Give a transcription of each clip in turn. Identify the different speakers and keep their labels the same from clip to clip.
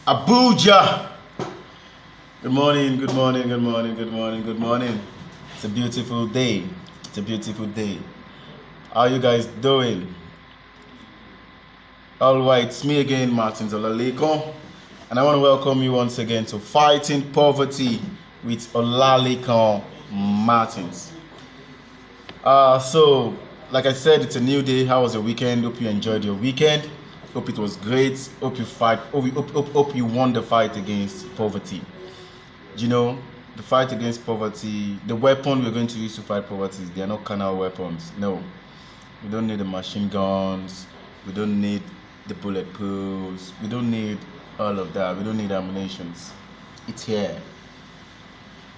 Speaker 1: Abuja. Good morning, good morning, good morning, good morning, good morning. It's a beautiful day. It's a beautiful day. How are you guys doing? All right, it's me again, Martin Olalekon, and I want to welcome you once again to Fighting Poverty with Olalekon Martins. So, like I said, it's a new day. How was your weekend? Hope you enjoyed your weekend. Hope it was great. Hope you won the fight against poverty. You know, the fight against poverty, the weapon we're going to use to fight poverty, they are not carnal weapons. No, we don't need the machine guns. We don't need the bulletproofs. We don't need all of that. We don't need ammunitions. It's here.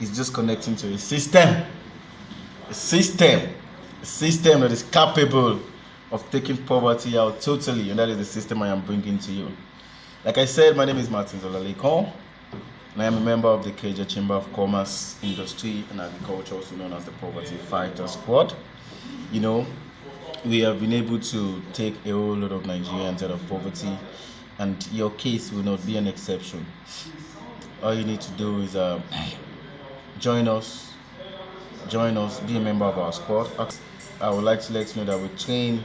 Speaker 1: It's just connecting to a system that is capable of taking poverty out totally, and that is the system I am bringing to you. Like I said, my name is Martin Olalekon, and I am a member of the Keja Chamber of Commerce, Industry and Agriculture, also known as the Poverty Fighter Squad. You know, we have been able to take a whole lot of Nigerians out of poverty, and your case will not be an exception. All you need to do is join us, be a member of our squad. I would like to let you know that we train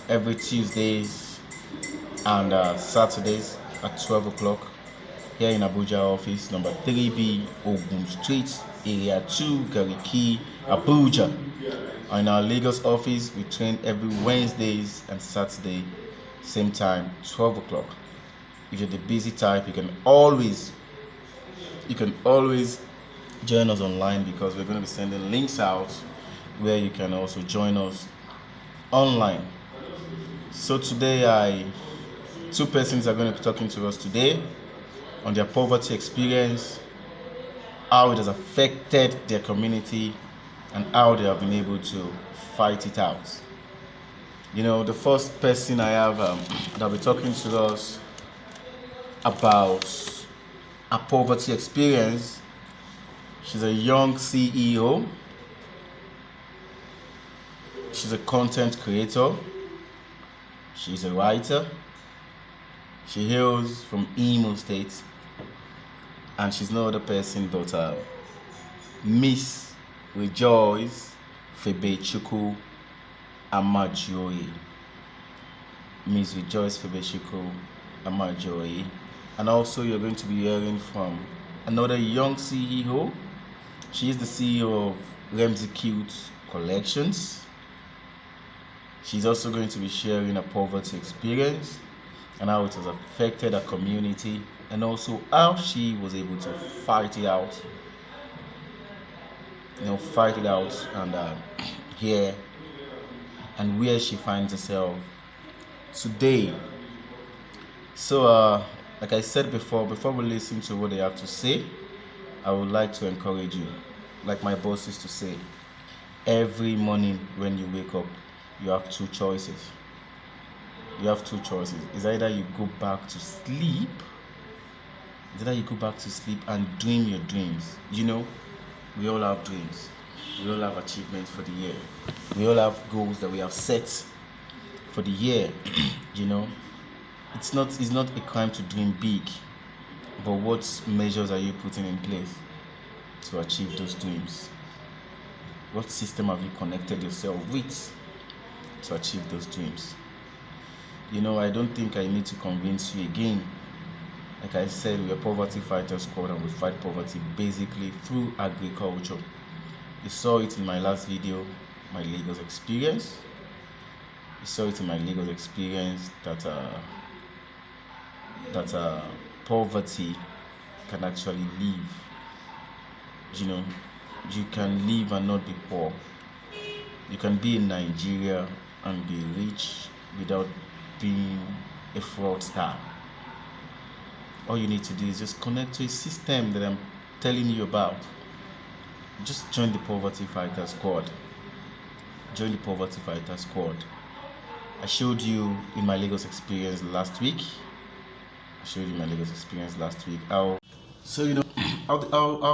Speaker 1: every Tuesdays and Saturdays at 12 o'clock here in Abuja office, number 3B, Ogun Street, Area 2, Gariki, Abuja. In our Lagos office, we train every Wednesdays and Saturday, same time, 12 o'clock. If you're the busy type, you can always join us online, because we're going to be sending links out where you can also join us online. So today, two persons are going to be talking to us today on their poverty experience, how it has affected their community, and how they have been able to fight it out. You know, the first person I have that'll be talking to us about a poverty experience. She's a young CEO. She's a content creator. She's a writer. She hails from Imo State. And she's no other person but Miss Rejoice Febechukwu Amajoye. Miss Rejoice Febechukwu Amajoye. And also you're going to be hearing from another young CEO. She is the CEO of Ramsey Cute Collections. She's also going to be sharing a poverty experience and how it has affected her community, and also how she was able to fight it out. And here and where she finds herself today. So, like I said before we listen to what they have to say, I would like to encourage you, like my boss used to say, every morning when you wake up, you have two choices. It's either you go back to sleep, and dream your dreams. You know, we all have dreams. We all have achievements for the year. We all have goals that we have set for the year. You know, it's not a crime to dream big, but what measures are you putting in place to achieve those dreams? What system have you connected yourself with to achieve those dreams? You know, I don't think I need to convince you again. Like I said, we're a poverty fighter squad, and we fight poverty basically through agriculture. You saw it in my last video, my Lagos experience. that poverty can actually live. You know, you can live and not be poor. You can be in Nigeria and be rich without being a fraudster. All you need to do is just connect to a system that I'm telling you about. Just join the Poverty Fighter Squad. I showed you in my Lagos experience last week. How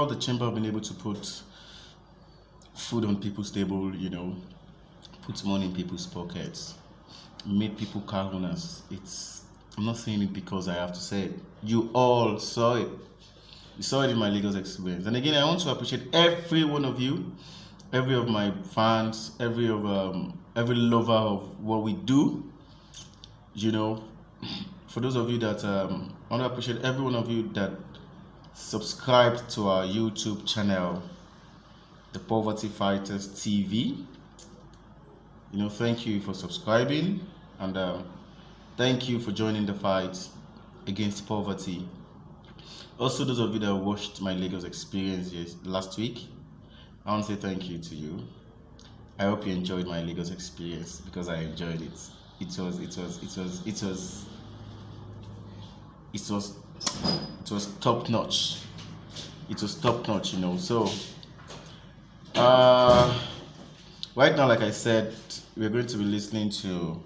Speaker 1: the chamber have been able to put food on people's table, you know, put money in people's pockets, made people car owners. I'm not saying it because I have to say it. You all saw it. You saw it in my Lagos experience. And again, I want to appreciate every one of you, every of my fans, every lover of what we do. You know, for those of you that I want to appreciate every one of you that subscribed to our YouTube channel, the Poverty Fighters TV. Thank you for subscribing, and thank you for joining the fight against poverty. Also, those of you that watched my Lagos experience last week, I want to say thank you to you. I hope you enjoyed my Lagos experience because I enjoyed it. It was top notch. It was top notch. So, uh, right now, like I said, we're going to be listening to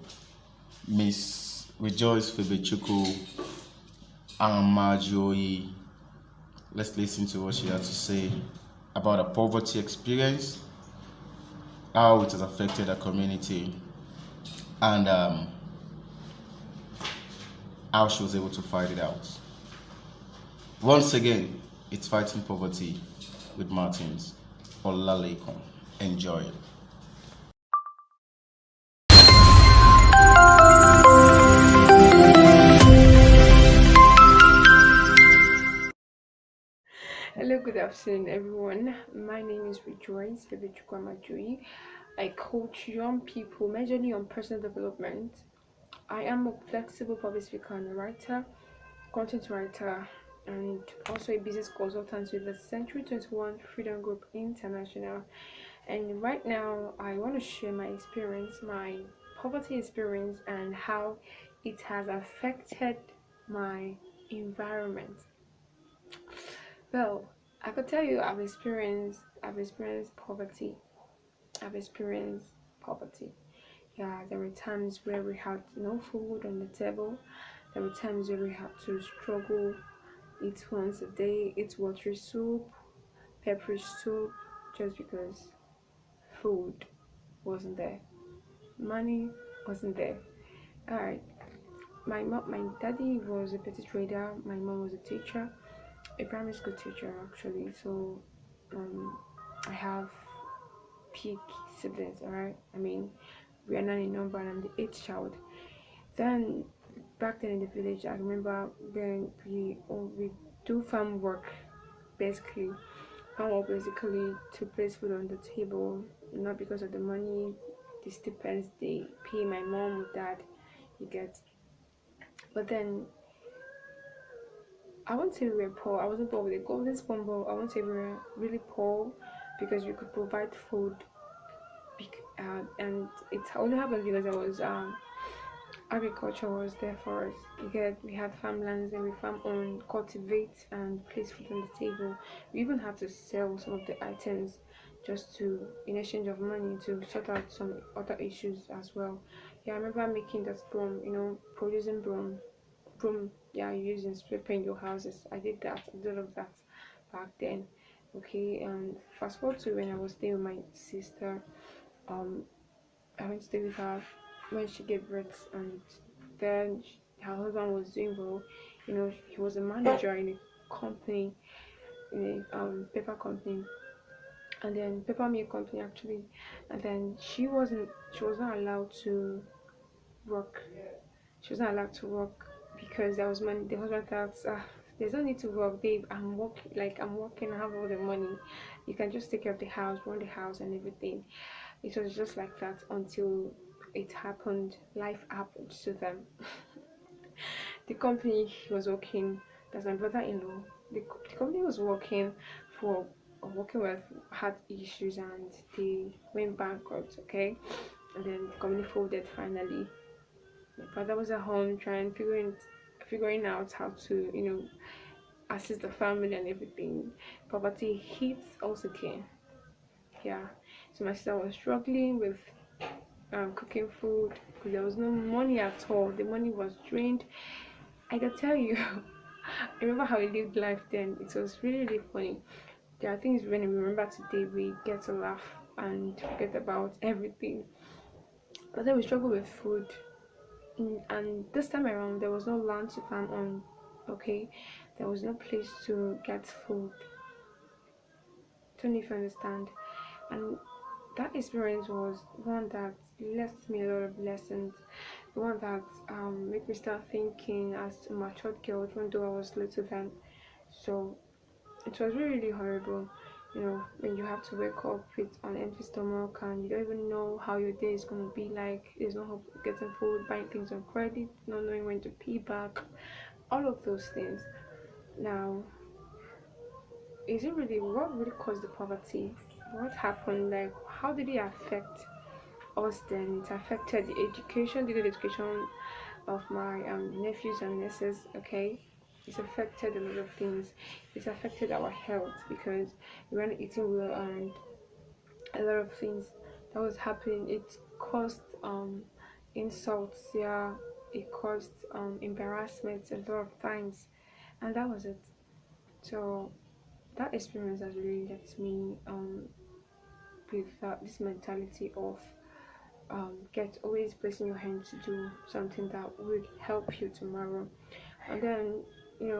Speaker 1: Miss Rejoice Febechuku Amajoyi. Let's listen to what she has to say about her poverty experience, how it has affected her community, and how she was able to fight it out. Once again, it's Fighting Poverty with Martins Olalekon. Enjoy.
Speaker 2: Hello, good afternoon, everyone. My name is Rejoice Febechukwamajui. I coach young people majorly on personal development. I am a flexible public speaker and a writer, content writer, and also a business consultant with the Century 21 Freedom Group International. And right now, I want to share my experience, my poverty experience, and how it has affected my environment. Well, I could tell you I've experienced poverty. I've experienced poverty. Yeah, there were times where we had no food on the table. There were times where we had to struggle, eat once a day, eat watery soup, peppery soup, just because food wasn't there. Money wasn't there. Alright. My daddy was a petty trader, my mom was a teacher, a primary school teacher actually. So I have big siblings, alright? I mean, we are not in number and I'm the eighth child. Then, back then in the village, I remember when we do farm work basically. Farm work basically to place food on the table, not because of the money, the stipends they pay my mom or dad, you get. But then, I won't say we were poor. I wasn't poor with a golden spoon, but I won't say we were really poor because we could provide food and it only happened because there was agriculture was there for us. We had farmlands and we farm on, cultivate and place food on the table. We even had to sell some of the items just to in exchange of money to sort out some other issues as well. Yeah, I remember making that broom, producing broom, yeah, using sweeping your houses. I did all of that back then. Okay, and fast forward to when I was staying with my sister. um I went to stay with her when she gave birth, and then her husband was doing well. He was a manager in a company, in a paper company, and then paper mill company actually. And then she was not allowed to work. She was not allowed to work because there was money. The husband thought, there's no need to work, babe. I'm working. I have all the money. You can just take care of the house, run the house, and everything. It was just like that until it happened. Life happened to them. The company he was working, that's my brother-in-law. The company was working with had issues and they went bankrupt. Okay, and then the company folded finally. My brother was at home figuring out how to assist the family and everything. Poverty hits us again. Yeah, so my sister was struggling with cooking food because there was no money at all. The money was drained. I can tell you, I remember how we lived life then. It was really, really funny. There are things when we remember today, we get to laugh and forget about everything. But then we struggle with food. And this time around, there was no land to farm on. Okay, there was no place to get food. Don't know if you understand. And that experience was one that left me a lot of lessons. The one that made me start thinking as a matured girl, even though I was little then. So it was really, really horrible. When you have to wake up with an empty stomach and you don't even know how your day is gonna be like. There's no hope of getting food, buying things on credit, not knowing when to pay back, all of those things. Now, is it really what really caused the poverty? What happened? Like, how did it affect us then? It affected the education, the good education of my nephews and nieces. Okay, it's affected a lot of things. It's affected our health because we weren't eating well and a lot of things that was happening. It caused insults, yeah. It caused embarrassment a lot of times, and that was it. So that experience has really left me with this mentality of get always placing your hand to do something that would help you tomorrow. And then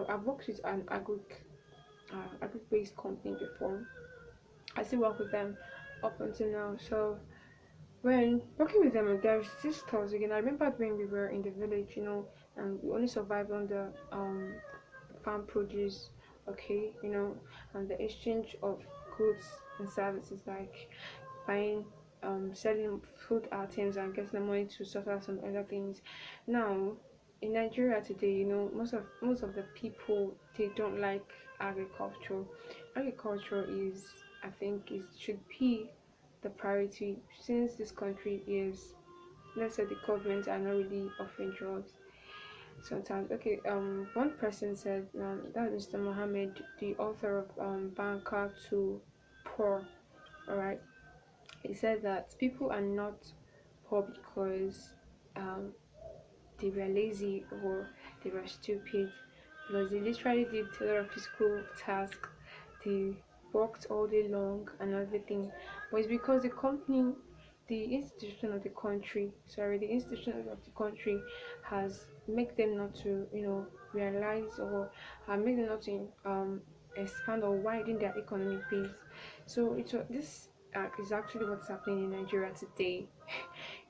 Speaker 2: I've worked with an agri-based company before. I still work with them up until now. So when working with them, there's this stores again. I remember when we were in the village, and we only survived on the farm produce, okay, and the exchange of goods and services like buying, selling food items and getting the money to sort out some other things. Now, in Nigeria today, most of the people they don't like agriculture. Agriculture is, I think, it should be the priority since this country is, let's say, the government are not really offering jobs sometimes. Okay, one person said, that is Mr. Mohammed, the author of Banker to Poor. All right, he said that people are not poor because um, they were lazy or they were stupid, because they literally did a lot of physical tasks. They worked all day long and everything, but it's because the company, the institution of the country has make them not to, realize or make them not to expand or widen their economic base. So this is actually what's happening in Nigeria today,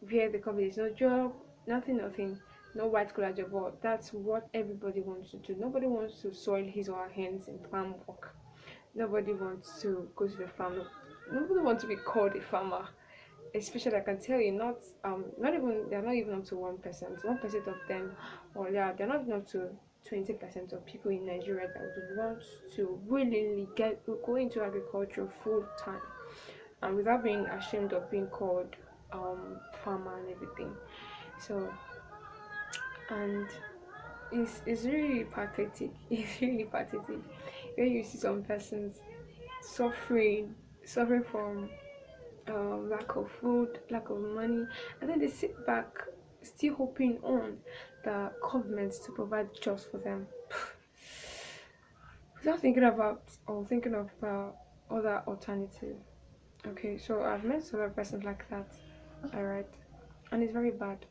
Speaker 2: where the company is no job, nothing, no white collar job. But that's what everybody wants to do. Nobody wants to soil his or her hands in farm work. Nobody wants to go to the farm. Nobody wants to be called a farmer. Especially, I can tell you, not even they're not even up to 1%. 1% of them, or yeah, they're not even up to 20% of people in Nigeria that would want to willingly go into agriculture full time, and without being ashamed of being called farmer and everything. So, and it's really pathetic. It's really pathetic when you see some persons suffering from lack of food, lack of money, and then they sit back still hoping on the government to provide jobs for them without thinking about or thinking of other alternative. Okay, so I've met several persons like that, alright, and it's very bad.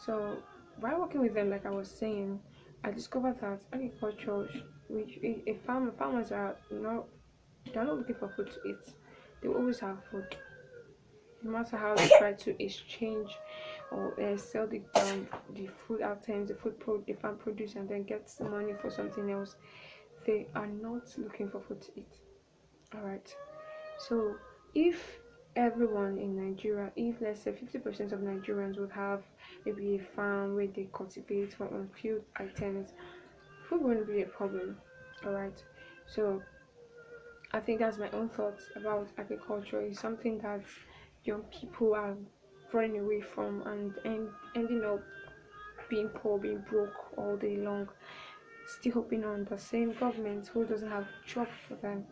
Speaker 2: So while working with them, like I was saying, I discovered that agriculture, which farmers are not, they're not looking for food to eat. They always have food, no matter how they try to exchange or sell the food items, the farm produce, and then get the money for something else. They are not looking for food to eat. All right. So if everyone in Nigeria, if let's say 50% of Nigerians would have maybe a farm where they cultivate for a few items, food wouldn't be a problem. All right. So I think that's my own thoughts about agriculture. It's something that young people are running away from and ending up being poor, being broke all day long, still hoping on the same government who doesn't have job for them.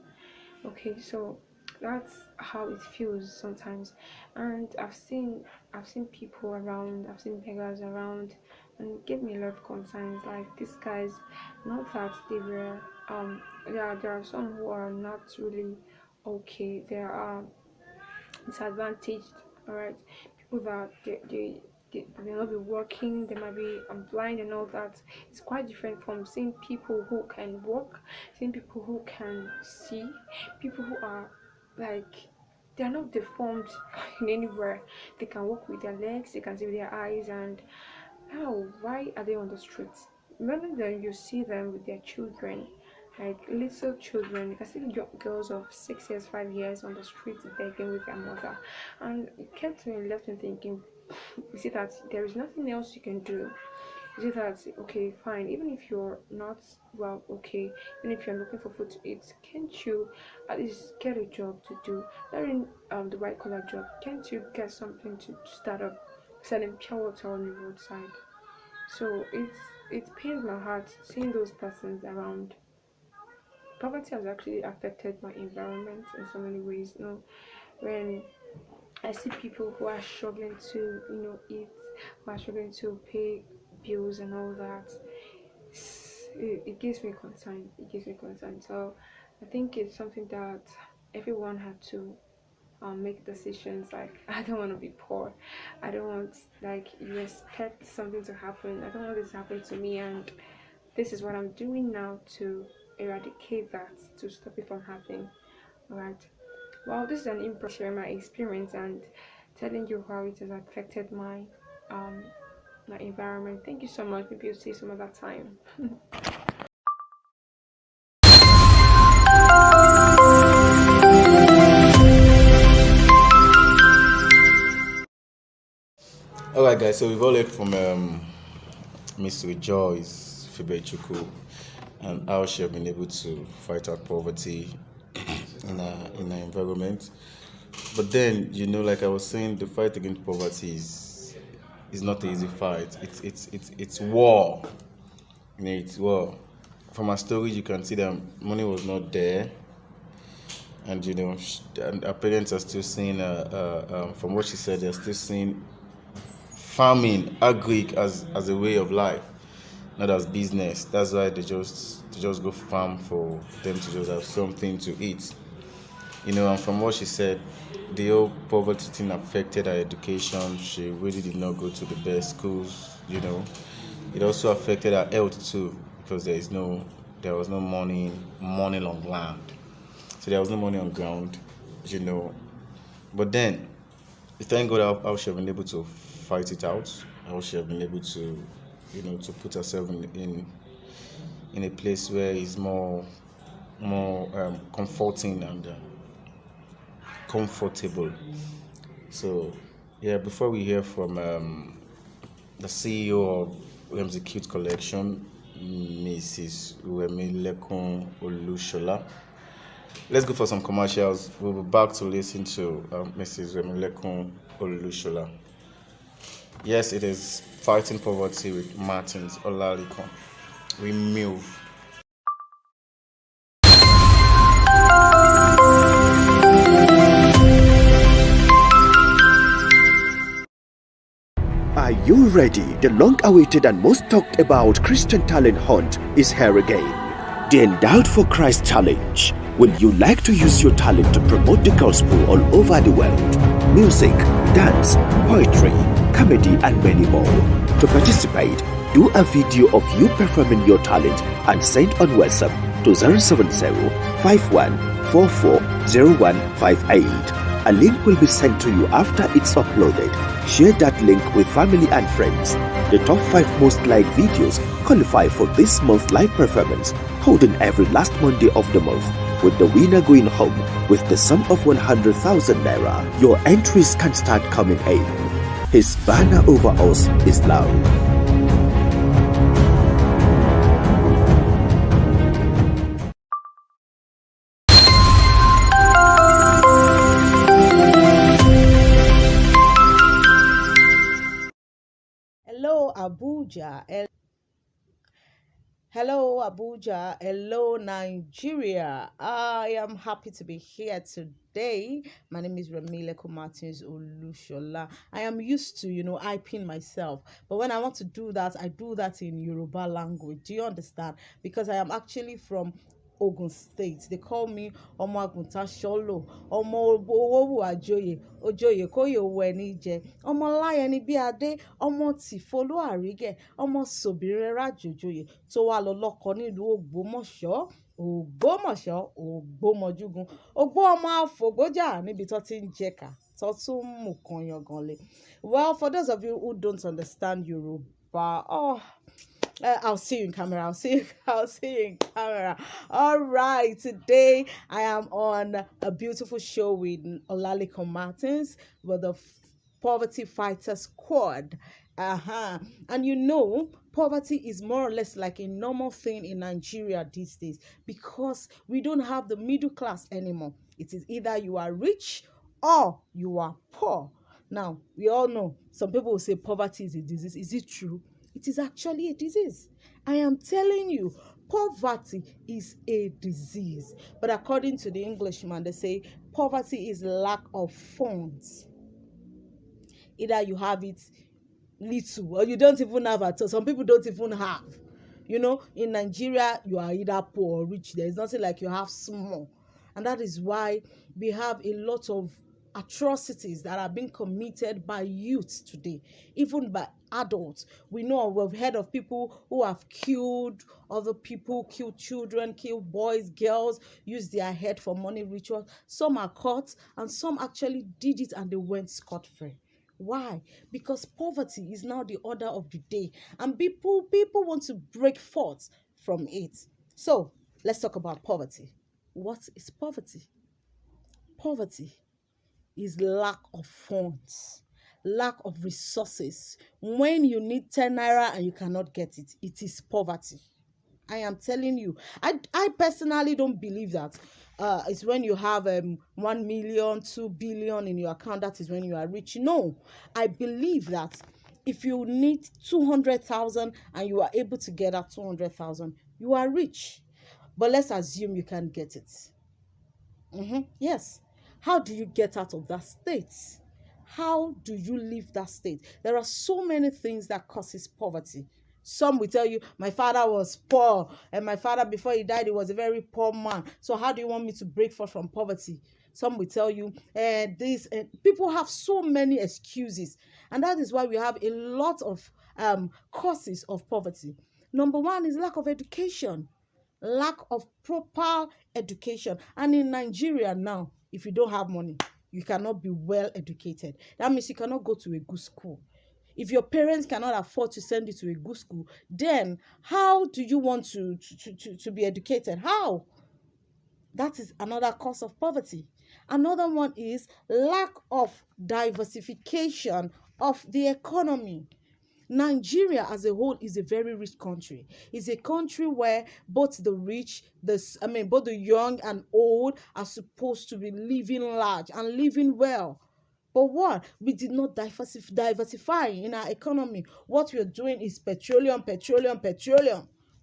Speaker 2: Okay, so that's how it feels sometimes. And I've seen people around, I've seen beggars around, and it gave me a lot of concerns. Like these guys, not that they were yeah, there are some who are not really okay. There are disadvantaged, all right, people that they they may not be working, they might be blind and all that. It's quite different from seeing people who can walk, seeing people who can see, people who are like they are not deformed in anywhere. They can walk with their legs, they can see with their eyes, and how? Why are they on the streets? Many of them you see them with their children, like little children. You can see girls of 6 years, 5 years on the streets begging with their mother, and it kept me left me thinking. You see that there is nothing else you can do. You see that okay, fine. Even if you're not well, okay. Even if you're looking for food to eat, can't you at least get a job to do? Not in the white collar job. Can't you get something to start up selling pure water on the roadside? So it pains my heart seeing those persons around. Poverty has actually affected my environment in so many ways. When I see people who are struggling to, eat, who are struggling to pay bills and all that, it gives me concern. It gives me concern. So I think it's something that everyone had to make decisions. Like I don't want to be poor. I don't want like you expect something to happen. I don't want this to happen to me, and this is what I'm doing now to eradicate that, to stop it from happening. Alright. Well, this is an impression, my experience, and telling you how it has affected um my environment. Thank you so much. Maybe you'll see some other time.
Speaker 1: All right, guys. So we've all heard from Mr. Joyce Fibechuku and how she have been able to fight out poverty in our environment. But then, like I was saying, the fight against poverty is not an easy fight. It's war. It's war. From our story, you can see that money was not there, and and our parents are still seeing. From what she said, they're still seeing farming, agric as a way of life, not as business. That's why they just go farm for them to just have something to eat. And from what she said, the whole poverty thing affected her education. She really did not go to the best schools. It also affected her health too, because there was no money on land. So there was no money on ground. you know. But then, thank God how she have been able to fight it out, how she have been able to put herself in a place where it's more comforting and comfortable. So, yeah, before we hear from the CEO of Remzi Cute Collection, Mrs. Lekun Olushola, let's go for some commercials. We'll be back to listen to Mrs. Lekun Olushola. Yes, it is Fighting Poverty with Martins Olalikon. We move.
Speaker 3: Are you ready? The long-awaited and most talked about Christian talent hunt is here again. The Endowed for Christ Challenge. Would you like to use your talent to promote the gospel all over the world? Music, dance, poetry, comedy, and many more. To participate, do a video of you performing your talent and send on WhatsApp to 070-5144-0158. A link will be sent to you after it's uploaded. Share that link with family and friends. The top 5 most liked videos qualify for this month's live performance, holding every last Monday of the month, with the winner going home with the sum of 100,000 naira. Your entries can start coming in. His banner over us is love.
Speaker 4: Hello, Abuja. Hello, Abuja. Hello, Nigeria. I am happy to be here today. My name is Remile Martins Olushola. I am used to, hyping myself. But when I want to do that, I do that in Yoruba language. Do you understand? Because I am actually from Ogun State. They call me Omo Agunta Sholo, Omo Owowu Ajoye, Ojoye Koye Owenije, Omo Layeni Biade, Omo Tifolo Arige, Omo Sobirera Jojoye, tó wá lọ lọ́kọ nílùú Ògbómọ̀ṣọ́, Ògbómọjúgun, Ògbó ọmọ Àfògbójà níbi tó ti ń jẹ̀ka, tó tún mú kan yanganle. Well, for those of you who don't understand Yoruba, I'll see you in camera. I'll see you in camera. All right. Today I am on a beautiful show with Olalekan Martins with the Poverty Fighter Squad. And you know, poverty is more or less like a normal thing in Nigeria these days because we don't have the middle class anymore. It is either you are rich or you are poor. Now, we all know some people will say poverty is a disease. Is it true? It is actually a disease. I am telling you, poverty is a disease. But according to the Englishman, they say poverty is lack of funds. Either you have it little or you don't even have at all. Some people don't even have. You know, in Nigeria, you are either poor or rich. There is nothing like you have small. And that is why we have a lot of atrocities that are being committed by youth today, even by adults. We know, we've heard of people who have killed other people, killed children, killed boys, girls, used their head for money rituals. Some are caught and some actually did it and they went scot-free. Why? Because poverty is now the order of the day and people want to break forth from it. So let's talk about poverty. What is poverty? Poverty is lack of funds, lack of resources. When you need 10 naira and you cannot get it, it is poverty. I am telling you. I personally don't believe that it's when you have 1 million, 2 billion in your account, that is when you are rich. No, I believe that if you need 200,000 and you are able to get that 200,000, you are rich. But let's assume you can't get it. Yes. How do you get out of that state? How do you leave that state? There are so many things that causes poverty. Some will tell you, my father was poor, and my father, before he died, he was a very poor man. So how do you want me to break forth from poverty? Some will tell you, people have so many excuses. And that is why we have a lot of causes of poverty. Number one is lack of education. Lack of proper education. And in Nigeria now, if you don't have money, you cannot be well educated. That means you cannot go to a good school. If your parents cannot afford to send you to a good school, then how do you want to be educated? How? That is another cause of poverty. Another one is lack of diversification of the economy. Nigeria as a whole is a very rich country. It's a country where both the rich, both the young and old are supposed to be living large and living well. But what? We did not diversify in our economy. What we are doing is petroleum.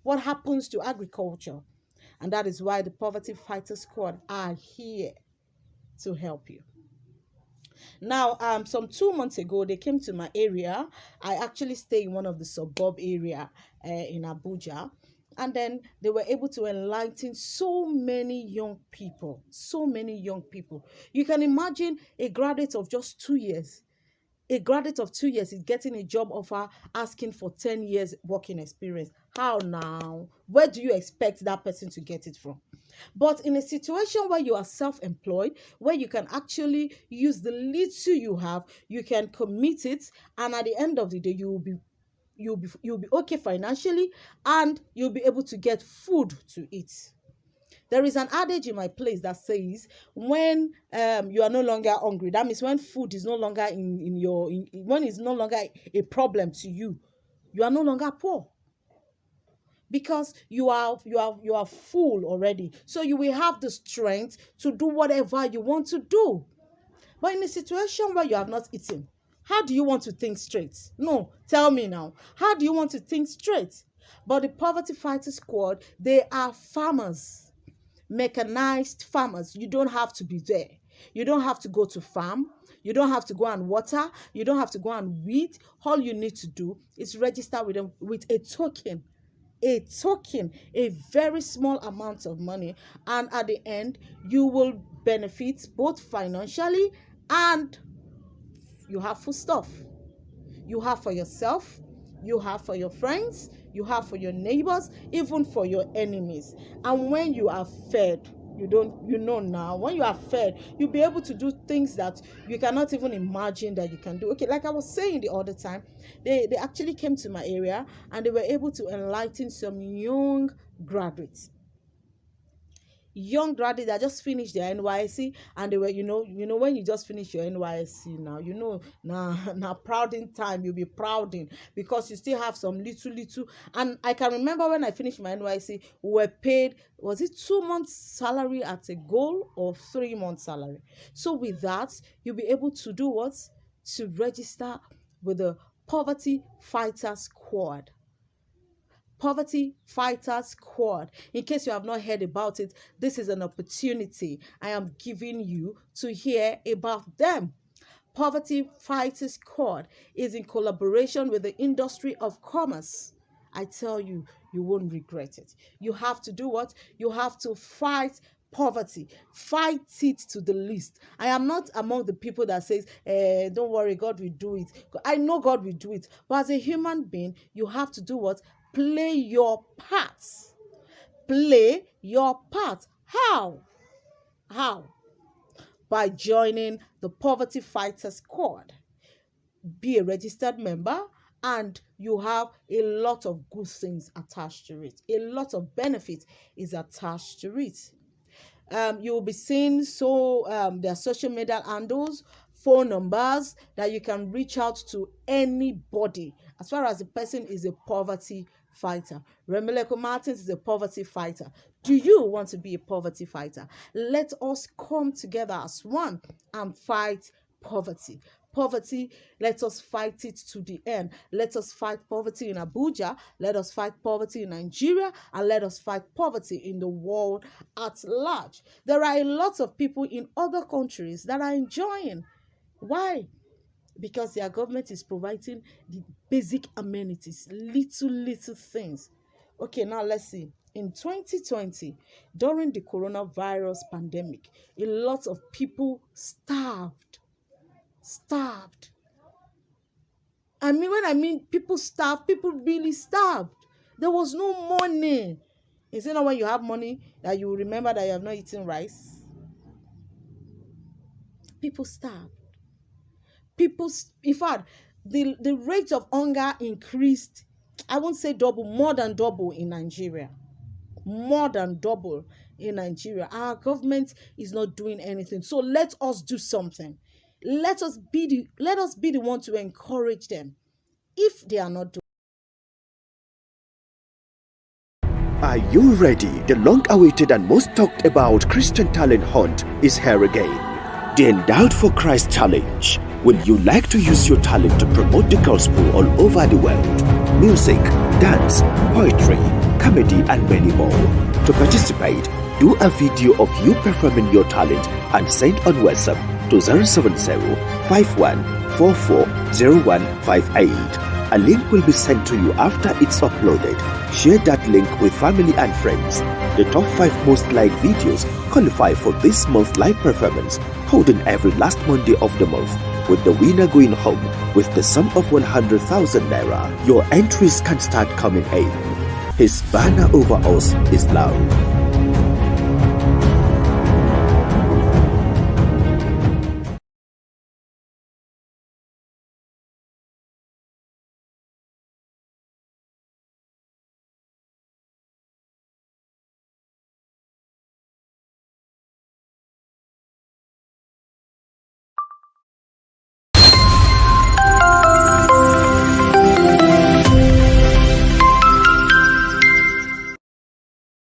Speaker 4: What happens to agriculture? And that is why the Poverty Fighter Squad are here to help you. Now, some 2 months ago, they came to my area. I actually stay in one of the suburb area in Abuja. And then they were able to enlighten so many young people. You can imagine a graduate of just 2 years. A graduate of 2 years is getting a job offer asking for 10 years working experience. How now? Where do you expect that person to get it from? But in a situation where you are self-employed, where you can actually use the little you have, you can commit it, and at the end of the day, you'll be okay financially, and you'll be able to get food to eat. There is an adage in my place that says, when you are no longer hungry, that means when food is no longer when it's no longer a problem to you, you are no longer poor. Because you are full already. So you will have the strength to do whatever you want to do. But in a situation where you have not eaten, how do you want to think straight? No, tell me now. How do you want to think straight? But the Poverty Fighter Squad, they are farmers. Mechanized farmers. You don't have to be there. You don't have to go to farm. You don't have to go and water. You don't have to go and weed. All you need to do is register with them with a token a token, a very small amount of money, and at the end you will benefit both financially and you have food stuff. You have for yourself, you have for your friends, you have for your neighbors, even for your enemies. And when you are fed, now, when you are fed, you'll be able to do things that you cannot even imagine that you can do. Okay, like I was saying the other time, they actually came to my area and they were able to enlighten some young graduates that just finished their NYSC, and they were, when you just finish your NYSC now prouding time, you'll be prouding because you still have some little. And I can remember when I finished my NYSC, we were paid, was it 2 months salary at a goal or 3 months salary? So with that, you'll be able to do what? To register with the Poverty Fighter Squad. Poverty Fighter Squad. In case you have not heard about it, this is an opportunity I am giving you to hear about them. Poverty Fighter Squad is in collaboration with the Industry of Commerce. I tell you, you won't regret it. You have to do what? You have to fight poverty. Fight it to the least. I am not among the people that says, don't worry, God will do it. I know God will do it. But as a human being, you have to do what? Play your part. Play your part. How? By joining the Poverty Fighter Squad. Be a registered member, and you have a lot of good things attached to it. A lot of benefit is attached to it. You will be seeing their social media handles, phone numbers that you can reach out to anybody as far as the person is a poverty fighter. Remileko Martins is a poverty fighter. Do you want to be a poverty fighter? Let us come together as one and fight poverty. Poverty, let us fight it to the end. Let us fight poverty in Abuja. Let us fight poverty in Nigeria. And let us fight poverty in the world at large. There are a lot of people in other countries that are enjoying. Why? Because their government is providing the basic amenities, little things. Okay, now let's see. In 2020, during the coronavirus pandemic, a lot of people starved. When I mean people starved, people really starved. There was no money. Is it not when you have money that you remember that you have not eaten rice? People starved. In fact, the rate of hunger increased, I won't say double, more than double in Nigeria. More than double in Nigeria. Our government is not doing anything. So let us do something. Let us be the one to encourage them if they are not doing.
Speaker 3: Are you ready? The long-awaited and most talked about Christian talent hunt is here again. The Endowed for Christ Challenge. Would you like to use your talent to promote the gospel all over the world? Music, dance, poetry, comedy, and many more. To participate, do a video of you performing your talent and send on WhatsApp to 070-5144-0158. A link will be sent to you after it's uploaded. Share that link with family and friends. The top 5 most liked videos qualify for this month's live performance, holding every last Monday of the month, with the winner going home with the sum of 100,000 naira. Your entries can start coming in. His banner over us is love.